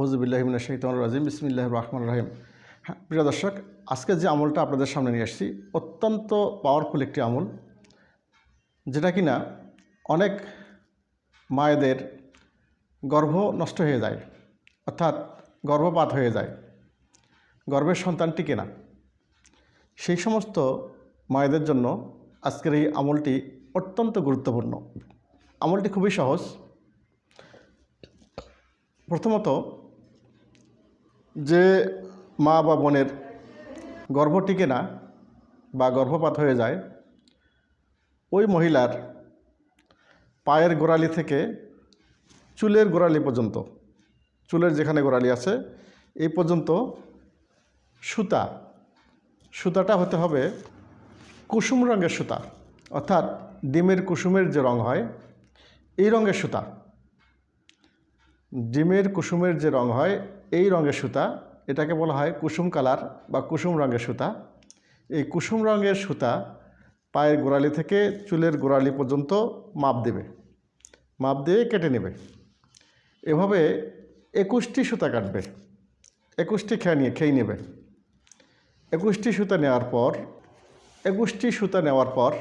আউযুবিল্লাহি মিনাশ শাইতানির রাজিম বিসমিল্লাহির রহমানির রহিম। প্রিয় দর্শক, আজকে যে আমলটা আপনাদের সামনে নিয়ে আসছি অত্যন্ত পাওয়ারফুল একটি আমল, যেটা কিনা অনেক মায়েদের গর্ভ নষ্ট হয়ে যায়, অর্থাৎ গর্ভপাত হয়ে যায়, গর্ভের সন্তান টিকে না। সেই সমস্ত মায়েদের জন্য আজকের এই আমলটি অত্যন্ত গুরুত্বপূর্ণ। আমলটি খুবই সহজ। প্রথমত, যে মা বা বোনের গর্ভ টিকে না বা গর্ভপাত হয়ে যায়, ওই মহিলার পায়ের গোড়ালি থেকে চুলের গোড়ালি পর্যন্ত, চুলের যেখানে গোড়ালি আছে এই পর্যন্ত সুতাটা হতে হবে কুসুম রঙের সুতা, অর্থাৎ ডিমের কুসুমের যে রং হয় এই রঙের সুতা। ডিমের কুসুমের যে রং হয় এই রঙের সুতা, এটাকে বলা হয় কুসুম কালার বা কুসুম রঙের সুতা। এই কুসুম রঙের সুতা পায়ের গোড়ালি থেকে চুলের গোড়ালি পর্যন্ত মাপ দেবে, মাপ দিয়ে কেটে নেবে। এভাবে 21টি সুতা কাটবে, 21টি খেয়ে নেবে। 21টি সুতা নেওয়ার পর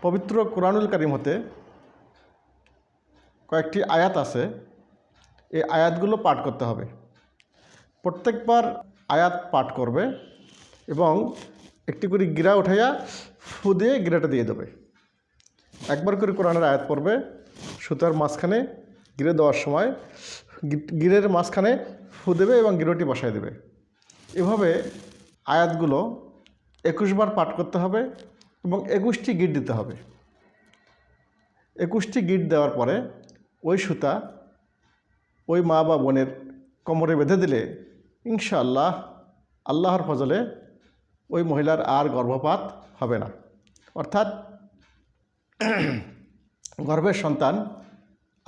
পবিত্র কোরআনুল কারীম হতে কয়েকটি আয়াত আছে, এই আয়াতগুলো পাঠ করতে হবে। প্রত্যেকবার আয়াত পাঠ করবে এবং একটি করে গিরা উঠাইয়া ফু দিয়ে গিরাটা দিয়ে দেবে। একবার করে কোরআনের আয়াত পড়বে, সুতার মাঝখানে গিরে দেওয়ার সময় গিরের মাঝখানে ফু দেবে এবং গিরোটি বসায় দেবে। এভাবে আয়াতগুলো 21 বার পাঠ করতে হবে এবং 21টি গিট দিতে হবে। 21টি গিট দেওয়ার পরে ওই সুতা ওই মা বা বোনের কোমরে বেঁধে দিলে ইনশাআল্লাহ আল্লাহর ফজলে ওই মহিলার আর গর্ভপাত হবে না, অর্থাৎ গর্ভের সন্তান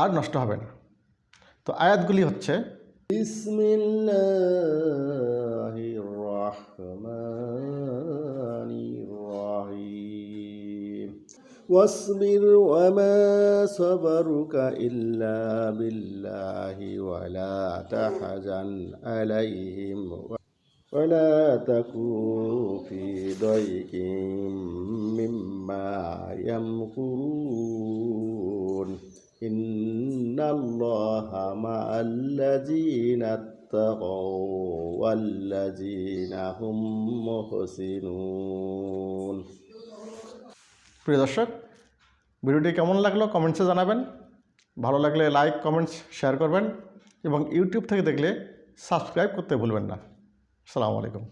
আর নষ্ট হবে না। তো আয়াতগুলি হচ্ছে বিসমিল্লাহির রহমানির রহিম ওয়াসবির ওয়ামা সাবরুকা ইল্লা বিল্লাহি ওয়ালা তাহজান আলাইহিম ولا تكن في ضيق مما يمكرون إن الله مع الذين اتقوا والذين هم محسنون। প্রিয় দর্শক, ভিডিওটি কেমন লাগলো কমেন্টসে জানাবেন। ভালো লাগলে লাইক, কমেন্টস, শেয়ার করবেন এবং ইউটিউব থেকে দেখলে সাবস্ক্রাইব করতে ভুলবেন না। আসসালামু আলাইকুম।